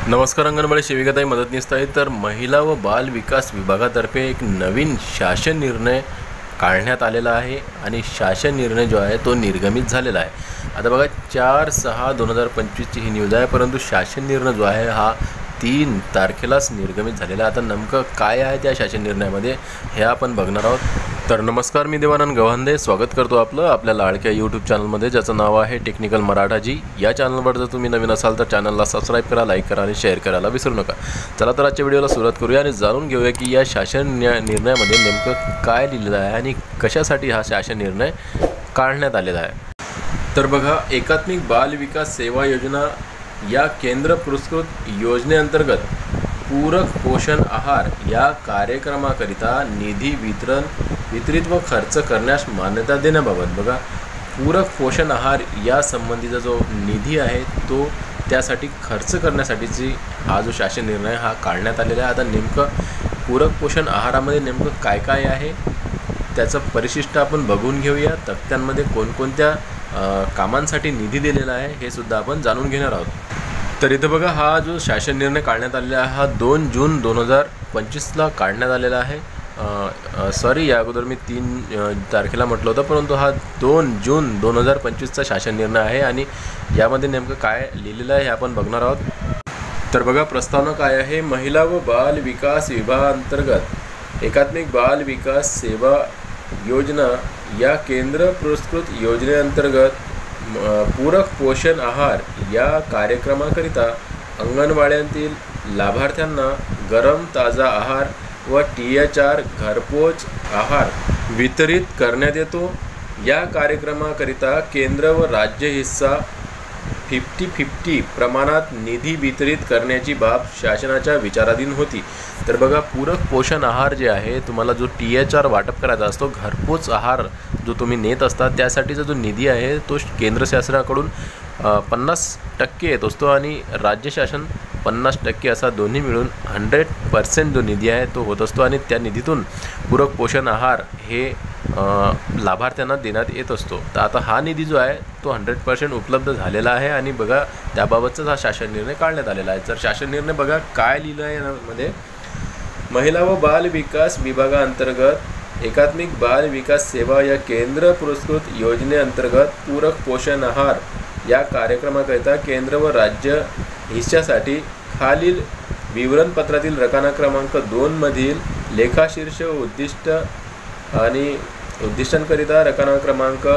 नमस्कार. अंगणवाडी सेविकाताई मदतनीस आहे. तर महिला व बाल विकास विभागातर्फे एक नवीन शासन निर्णय काढण्यात आलेला आहे आणि शासन निर्णय जो आहे तो निर्गमित झालेला आहे. आता बघा 4/6/2025 ही न्यूज आहे, परंतु शासन निर्णय जो आहे हा 3 तारखेलाच निर्गमित झालेला आहे. आता नेमकं काय आहे त्या शासन निर्णयामध्ये हे आपण बघणार आहोत. तर नमस्कार, मी देवानंद गव्हांदे स्वागत करतो आपल्या लाडक्या यूट्यूब चॅनलमध्ये, ज्याचं नाव आहे टेक्निकल मराठाजी. या चॅनलवर जर तुम्ही नवीन असाल तर चॅनलला सबस्क्राईब करा, लाईक करा आणि शेअर करायला विसरू नका. चला तर आजच्या व्हिडिओला सुरुवात करूया आणि जाणून घेऊया की या शासन निर्णयामध्ये नेमकं काय लिहिलेलं आहे आणि कशासाठी हा शासन निर्णय काढण्यात आलेला आहे. तर बघा, एकात्मिक बाल विकास सेवा योजना या केंद्र पुरस्कृत योजनेअंतर्गत पूरक पोषण आहार या कार्यक्रमाकरिता निधी वितरित व खर्च करण्यास मान्यता देण्याबाबत बघा, पूरक पोषण आहार या संबंधीचा जो निधी आहे तो त्यासाठी खर्च करण्यासाठीची हा जो शासन निर्णय हा काढण्यात आलेला आहे. आता नेमकं पूरक पोषण आहारामध्ये नेमकं काय काय आहे त्याचं परिशिष्ट आपण बघून घेऊया. तक्त्यांमध्ये कोणकोणत्या कामांसाठी निधी दिलेला आहे हे सुद्धा आपण जाणून घेणार आहोत. तर इथं बघा, हा जो शासन निर्णय काढण्यात आलेला आहे हा 2 जून 2025ला काढण्यात आलेला आहे. या अगोदर मी 3 तारखेला म्हटलं होतं, परंतु हा 2 जून 2025चा शासन निर्णय आहे आणि यामध्ये नेमकं काय लिहिलेलं आहे हे आपण बघणार आहोत. तर बघा, प्रस्तावना काय आहे. महिला व बाल विकास विभागाअंतर्गत एकात्मिक बाल विकास सेवा योजना या केंद्र पुरस्कृत योजनेअंतर्गत पूरक पोषण आहार या कार्यक्रमाकरिता अंगणवाड्यांतील लाभार्थ्यांना गरम ताजा आहार व THR घरपोच आहार वितरित करण्यात येतो. या कार्यक्रमाकरिता केंद्र व राज्य हिस्सा 50-50 प्रमाणात निधी वितरित करण्याची बाब शासनाच्या विचाराधीन होती. तर बघा, पूरक पोषण आहार जे आहे, तुम्हाला जो THR वाटप करायचा असतो, घरपोच आहार जो तुम्ही नेत असता, त्यासाठीचा जो निधी आहे तो केंद्र शासनाकडून 50% येत असतो आणि राज्य शासन 50% असा दोन्ही मिळून 100% जो निधी आहे तो होत असतो आणि त्या निधीतून पूरक पोषण आहार हे लाभार्थ्यांना देण्यात येत असतो. तर आता हा निधी जो आहे तो 100% उपलब्ध झालेला आहे आणि बघा त्याबाबतचाच हा शासन निर्णय काढण्यात आलेला आहे. तर शासन निर्णय बघा काय लिहिलं आहे यामध्ये. महिला व बाल विकास विभागाअंतर्गत एकात्मिक बाल विकास सेवा या केंद्र पुरस्कृत योजनेअंतर्गत पूरक पोषण आहार या कार्यक्रमाकरिता केंद्र व राज्य हिस्सासाठी खालील विवरणपत्रातील रकाना क्रमांक 2 मधील लेखाशीर्ष उद्दिष्ट आणि उद्दिष्टांकरिता रकाना क्रमांक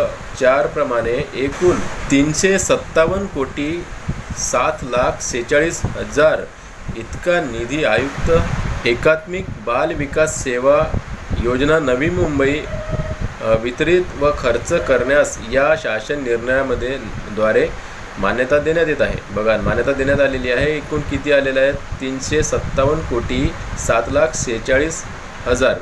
4 प्रमाणे एकूण 357,07,46,000 इतका निधी आयुक्त एकात्मिक बाल विकास सेवा योजना नवी मुंबई वितरित व खर्च करण्यास या शासन निर्णयामध्ये द्वारे मान्यता देण्यात येत आहे. बघा, मान्यता देण्यात आलेली आहे. एकूण किती आलेलं आहे? 357,07,46,000.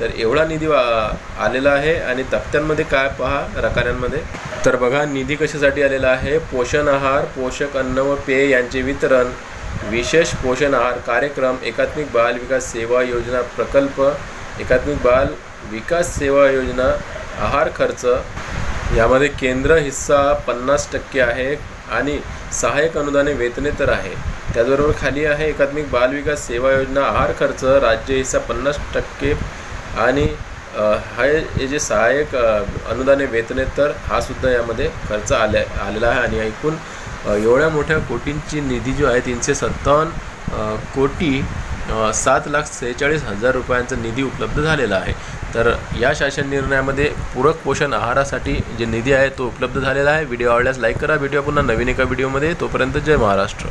तर एवढा निधी आलेला आहे आणि तक्त्यांमध्ये काय पहा रकान्यांमध्ये. तर बघा, निधी कशासाठी आलेला आहे. पोषण आहार, पोषक अन्न व पेय यांचे वितरण, विशेष पोषण आहार कार्यक्रम, एकात्मिक बाल विकास सेवा योजना प्रकल्प, एकात्मिक बाल विकास सेवा योजना आहार खर्च, यामध्ये केंद्र हिस्सा 50% आहे आणि सहाय्यक अनुदाने वेतनेतर आहे. त्याचबरोबर खाली आहे एकात्मिक बाल विकास सेवा योजना आहार खर्च, राज्य हिस्सा 50% आणि हे जे सहाय्यक अनुदाने वेतनेतर हा सुद्धा यामध्ये खर्च आलेला आहे. आणि एकूण एवढ्या मोठ्या कोटींची निधी जो आहे 357,07,46,000 रुपयांचा निधी उपलब्ध झालेला आहे. तर या शासन निर्णयामध्ये पूरक पोषण आहारासाठी जे निधी आहे तो उपलब्ध झालेला आहे. व्हिडिओ आवडल्यास लाईक करा. भेटूया पुन्हा नवीन एका व्हिडिओमध्ये. तोपर्यंत जय महाराष्ट्र.